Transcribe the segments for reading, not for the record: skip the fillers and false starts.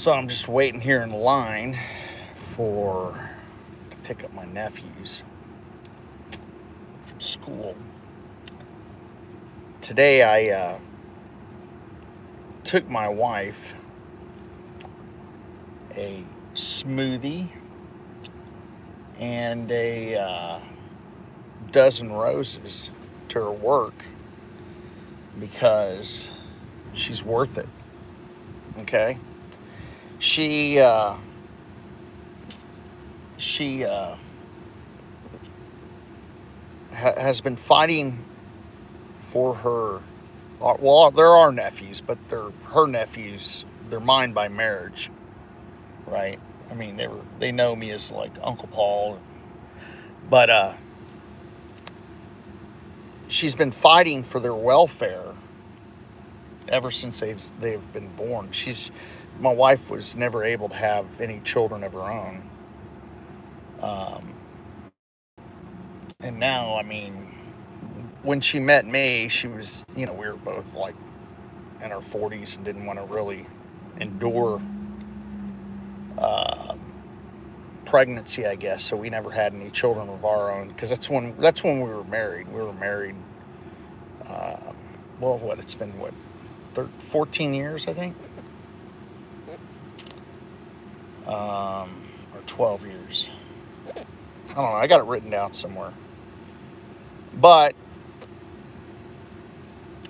So I'm just waiting here in line to pick up my nephews from school. Today I took my wife a smoothie and a dozen roses to her work because she's worth it. Okay, she uh, she has been fighting for her. Well, they're our nephews, but they're her nephews. They're mine by marriage, right? I mean, they know me as like Uncle Paul, but she's been fighting for their welfare ever since they've been born. My wife was never able to have any children of her own, um, and now, I mean, when she met me, she was, we were both like in our 40s and didn't want to really endure uh, pregnancy, I guess. So we never had any children of our own because that's when we were married. We were married. Uh, it's been 14 years, I think, or 12 years. I don't know. I got it written down somewhere. But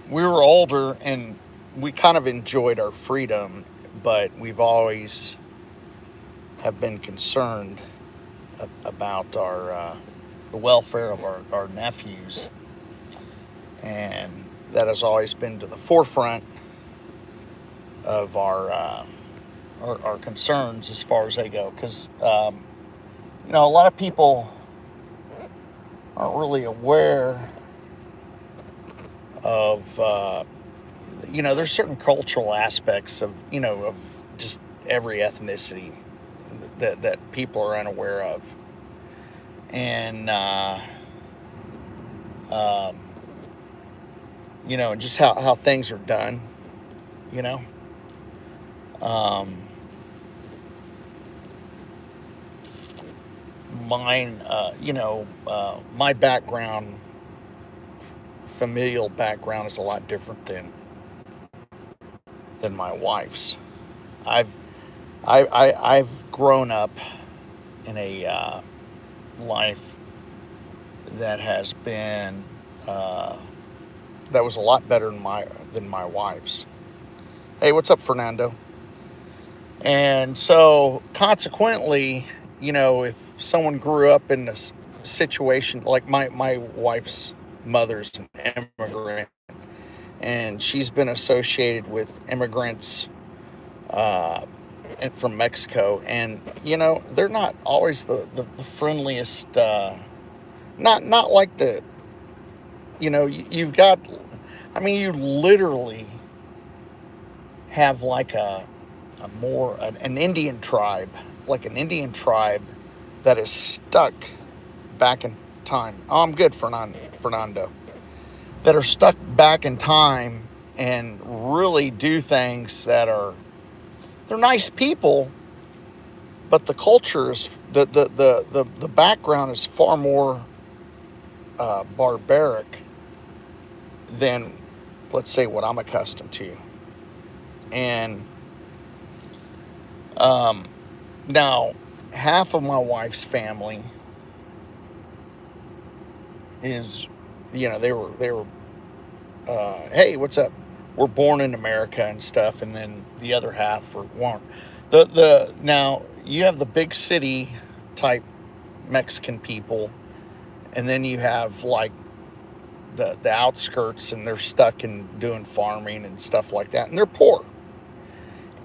we were older and we kind of enjoyed our freedom, but we've always have been concerned about the welfare of our nephews, and that has always been to the forefront of our concerns as far as they go. Because a lot of people aren't really aware of there's certain cultural aspects of just every ethnicity that people are unaware of, and just how things are done. you know um, my background, familial background, is a lot different than my wife's. I've I've grown up in a life that has been that was a lot better than my wife's. Hey, what's up, Fernando? And so, consequently, if someone grew up in this situation, like my wife's mother's an immigrant, and she's been associated with immigrants uh, from Mexico, and they're not always the friendliest. Not like you've got. I mean, you literally have like an Indian tribe, that is stuck back in time. Oh, I'm good, Fernando. That are stuck back in time and really do things they're nice people, but the culture is the background is far more barbaric than, let's say, what I'm accustomed to. And now, half of my wife's family is, they were hey, what's up? We're born in America and stuff, and then the other half weren't. Now you have the big city type Mexican people, and then you have like the outskirts, and they're stuck in doing farming and stuff like that, and they're poor.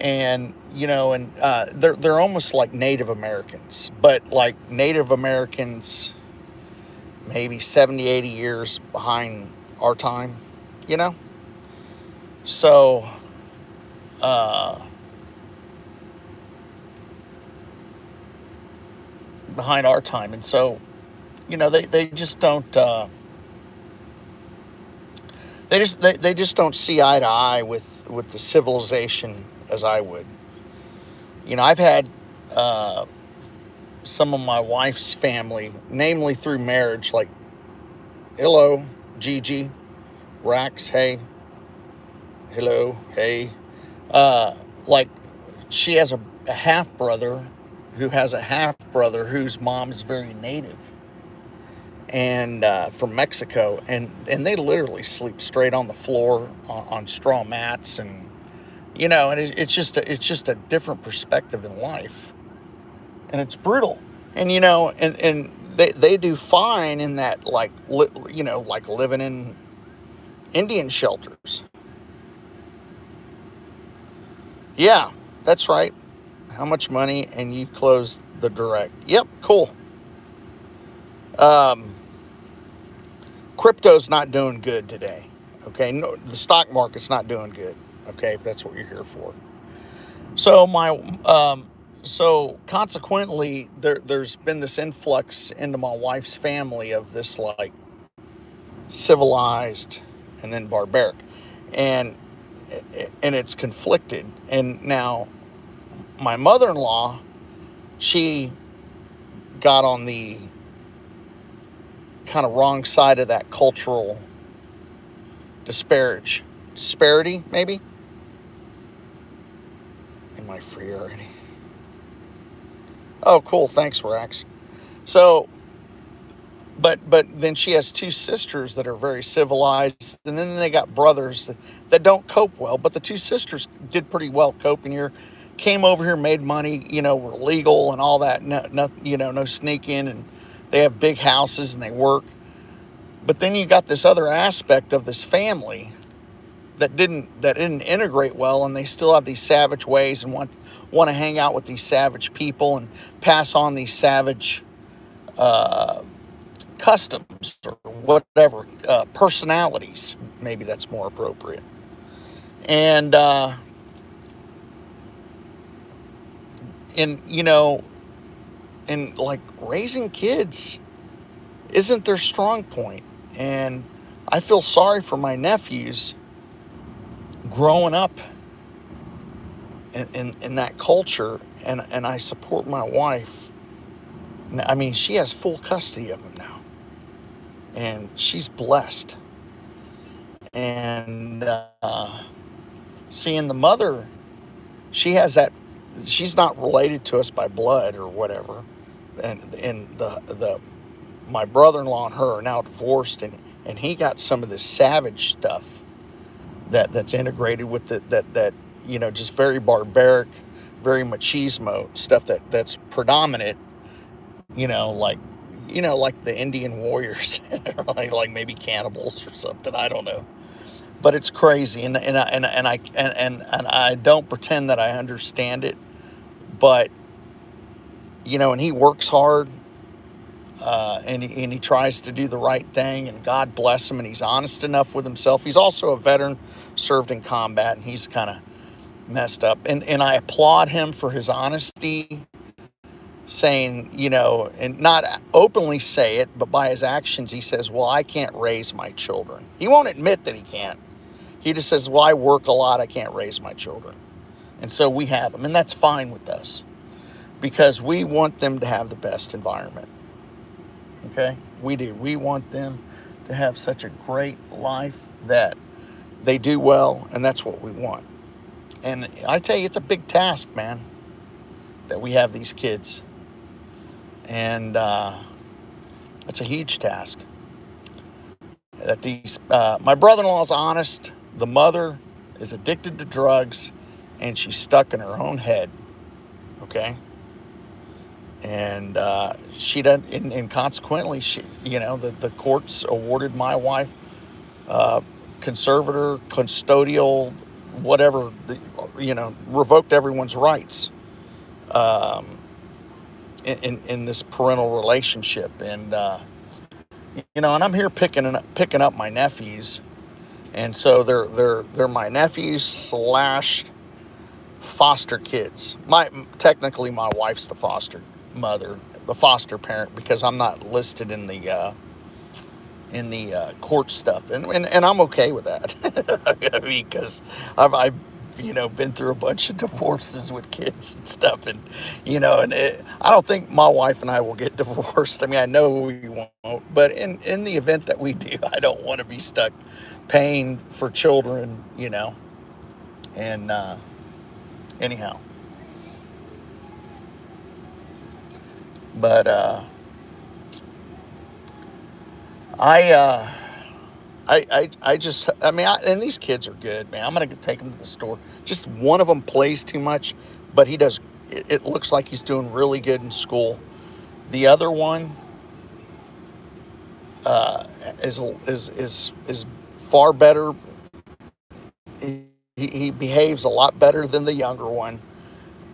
And they're almost like Native Americans, but like Native Americans maybe 70, 80 years behind our time, so behind our time. And so they just don't they just don't see eye to eye with the civilization as I would. I've had some of my wife's family, namely through marriage, like, hello, Gigi, Rax, hey, hello, hey. Like, she has a half brother who has a half brother whose mom is very native and from Mexico, and they literally sleep straight on the floor on straw mats, and and it's just a different perspective in life, and it's brutal, and and they do fine in that, like, like living in Indian shelters. Yeah, that's right. How much money, and you close the direct? Yep, cool. Um, Crypto's not doing good today. Okay, no, the stock market's not doing good. Okay, if that's what you're here for. So so consequently, there's been this influx into my wife's family of this, like, civilized and then barbaric, and it's conflicted. And now my mother-in-law, she got on the kind of wrong side of that cultural disparity, maybe. Am I free already? Oh, cool. Thanks, Rax. So, but then she has two sisters that are very civilized, and then they got brothers that don't cope well. But the two sisters did pretty well coping here. Came over here, made money, were legal and all that. No sneaking, and they have big houses and they work. But then you got this other aspect of this family that didn't integrate well, and they still have these savage ways and want to hang out with these savage people and pass on these savage customs or whatever, personalities. Maybe that's more appropriate. And and like, raising kids isn't their strong point. And I feel sorry for my nephews growing up in that culture, and I support my wife. I mean, she has full custody of them now, and she's blessed. And seeing the mother, she has that. She's not related to us by blood or whatever, and the my brother-in-law and her are now divorced, and he got some of this savage stuff that's integrated with that just very barbaric, very machismo stuff that's predominant, like the Indian warriors, like maybe cannibals or something. I don't know, but it's crazy, and I don't pretend that I understand it, but and he works hard. And he tries to do the right thing, and God bless him, and he's honest enough with himself. He's also a veteran, served in combat, and he's kind of messed up. And I applaud him for his honesty, saying, and not openly say it, but by his actions, he says, well, I can't raise my children. He won't admit that he can't. He just says, well, I work a lot, I can't raise my children. And so we have them, and that's fine with us, because we want them to have the best environment. Okay, we do. We want them to have such a great life that they do well, and that's what we want. And I tell you, it's a big task, man, that we have these kids. And it's a huge task. That my brother-in-law is honest. The mother is addicted to drugs, and she's stuck in her own head. Okay. And she doesn't, and consequently, the courts awarded my wife conservator, custodial, whatever, revoked everyone's rights in this parental relationship. And and I'm here picking up my nephews, and so they're my nephews / foster kids. Technically my wife's the foster mother, the foster parent, because I'm not listed in the court stuff, and I'm okay with that because I've been through a bunch of divorces with kids and stuff, and I don't think my wife and I will get divorced. I mean, I know we won't, but in the event that we do, I don't want to be stuck paying for children, and anyhow, but I I just, I mean, and these kids are good, man. I'm gonna take them to the store. Just one of them plays too much, but he does. It looks like he's doing really good in school. The other one uh, is far better. He behaves a lot better than the younger one,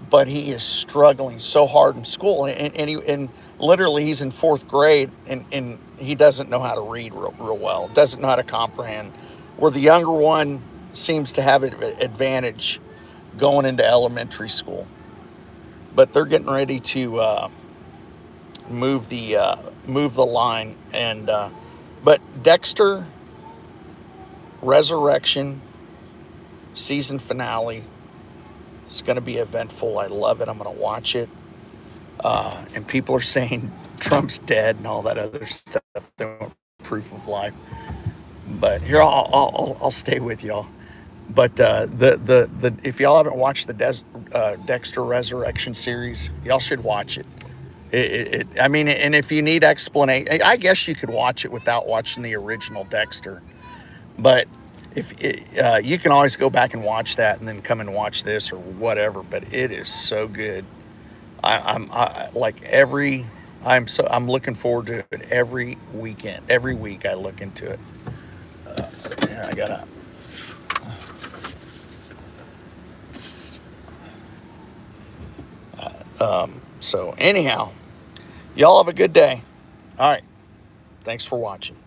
but he is struggling so hard in school, and literally he's in fourth grade, and he doesn't know how to read real well, doesn't know how to comprehend, where the younger one seems to have an advantage going into elementary school. But they're getting ready to move the line, and but Dexter Resurrection season finale, it's going to be eventful. I love it. I'm going to watch it. And people are saying Trump's dead and all that other stuff. They want proof of life. But here, I'll stay with y'all. But the if y'all haven't watched the Dexter Resurrection series, y'all should watch it. I mean, and if you need explanation, I guess you could watch it without watching the original Dexter. But if you can always go back and watch that, and then come and watch this or whatever. But it is so good. I'm looking forward to it every weekend. Every week I look into it. I gotta. So anyhow, y'all have a good day. All right. Thanks for watching.